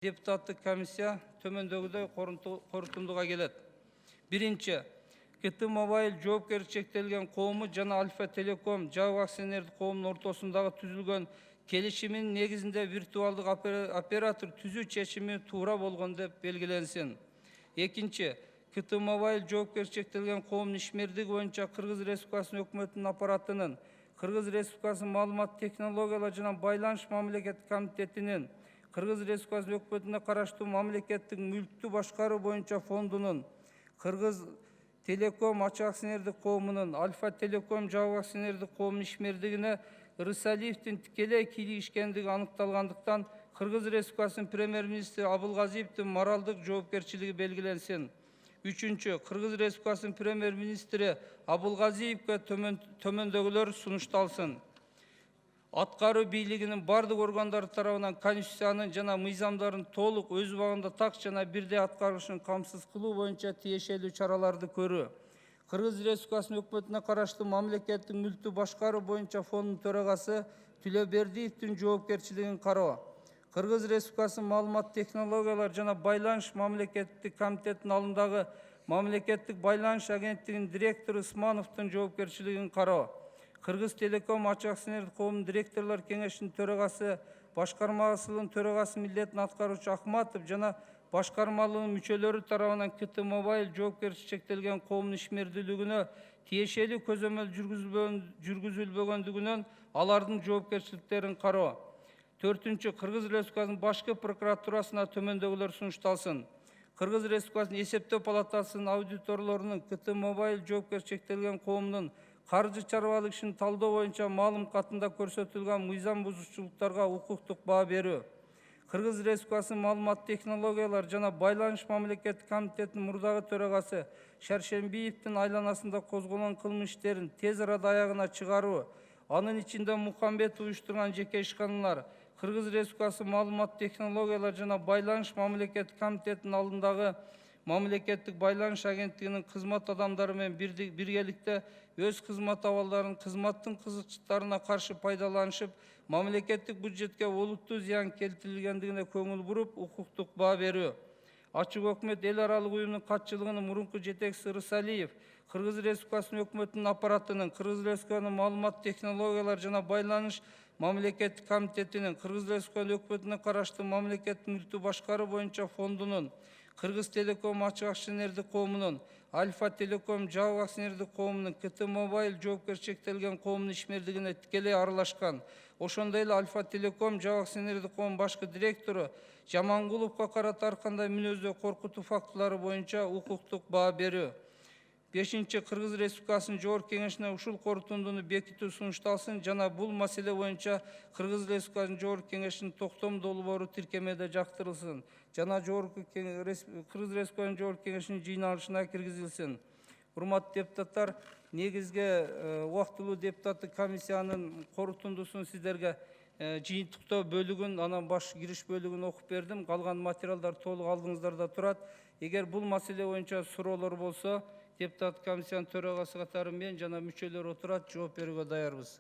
Депутаттық комиссия төмендегідей қорытындыға келеді. Бірінші, КТ Мобайл жауапкершіліктелген қоғамы жана Альфа Телеком жабық акционерлік қоғамның ортасындағы түзілген келісімнің негізінде виртуалдық оператор түзу шешімі тура болған деп белгіленсін. Екінші, КТ Мобайл жауапкершіліктелген қоғамның ишмердігі бойынша Қырғыз Республикасының өкіметінің аппаратының, Қырғыз Республикасының маалымат технологиялар жана байланыш мамлекеттик комитетинин, Қырғыз Республикасының өкіметіне қарашты мамлекеттік мүлікті башқару бойынша фондының, Қырғыз Телеком ачык акционерлік коомунун, Альфа Телеком жабык акционерлік коомунун ишмердигине Рысалиевдин тикелей кийлигишкендиги аныкталгандыктан Қырғыз Республикасынын премьер-министри Абылгазиевдин моралдык жоопкерчилиги белгиленсин. Үчүнчү, Қырғыз Республикасынын премьер-министри Абылгазиевге төмөндөгүлөр сунушталсын. Аткаруу бийлигинин бардык органдары тарабынан конституциянын жана мыйзамдарын толук өз убагында так жана бирдей аткарылышын камсыз кылуу боюнча тиешелүү чараларды көрүү. Кыргыз Республикасынын өкмөтүнө караштуу мамлекеттик мүлктү башкаруу боюнча фонддун төрагасы Төлөбердиевдин жоопкерчилигин кароо. Кыргыз Республикасынын маалымат технологиялар жана байланыш мамлекеттик комитетинин алдындагы мамлекеттик байланыш агенттигинин директору Усмановдун жоопкерчилигин кароо. Кыргыз Телеком ачык акционерлик коомунун директорлор кеңешинин төрагасы, башкармасынын төрагасы милдетин аткаруучу Ахматов жана башкармалыгынын мүчөлөрү тарабынан КТ Мобайл жоопкерчиликке чектелген коомдун ишмердүүлүгүнө тиешелүү көзөмөл жүргүзүлбөгөндүгүнөн алардын жоопкерчиликтерин кароо. Төртүнчү, Кыргыз Республикасынын башкы прокуратурасына төмөндөгүлөр сунушталсын. Кыргыз Республикасынын эсептөө палатасынын аудиторлорунун КТ Мобайл жоопкерчиликке чектелген коомдун каржы чарбалык ишин талдоо боюнча маалым катында көрсөтүлгөн мыйзам бузуучулуктарга укуктук баа берүү. Кыргыз Республикасынын маалымат технологиялар жана байланыш мамлекеттик комитетинин мурдагы төрагасы Шаршембиевдин айланасында козголгон кылмыш иштерин тез арада аягына чыгаруу, анын ичинде Мукамбетов уюштурган жеке ишканалар, Кыргыз Республикасынын маалымат технологиялар жана байланыш мамлекеттик комитетинин алдындагы мамлекеттик байланыш агенттигинин кызмат адамдары менен биргеликте өз кызмат абалдарын кызматтын кызыкчылыктарына каршы пайдаланышып, мамлекеттик бюджетке олуттуу зыян келтирилгендигине көңүл буруп, укуктук баа берүү. Ачык өкмөт эл аралык уюмдун катчылыгынын мурунку жетекчиси Рысалиев, Кыргыз Республикасынын өкмөтүнүн аппаратынын, Кыргыз Республикасынын маалымат технологиялар жана байланыш мамлекеттик комитетинин, Кыргыз Республикасынын өкмөтүнө караштуу мамлекеттик мүлктү башкаруу боюнча фондунун, Кыргыз Телеком ачык акционерлик коомунун, Альфа Телеком жабык акционерлик коомунун, КТ Мобайл жоопкерчиликке коомдун ишмердигине тикелей аралашкан. Ошондой эле Альфа Телеком жабык акционерлик коомунун башкы директору Жамангуловго карата ар кандай мүнөздөө коркутуу фактылары боюнча укуктук баа берүү. Бешинчи, Кыргыз Республикасынын жогорку кеңешине ушул корутундуну бекитүү сунушталсын жана бул маселе боюнча Кыргыз Республикасынын жогорку кеңешинин токтом долбоору тиркемеде жактырылсын жана Кыргыз Республикасынын жогорку кеңешинин жыйналышына киргизилсин. Урматтуу депутаттар, негизги убактылуу депутаттык комиссиянын корутундусун сиздерге жыйынтыктоо бөлүгүн, анан баш кириш бөлүгүн окуп бердим. Калган материалдар толук алдыңыздарда турат. Эгер бул маселе боюнча суроолор болсо, депутаттык комиссиянын төрагасы катары мен жана мүчөлөр отурат, жооп берүүгө даярбыз.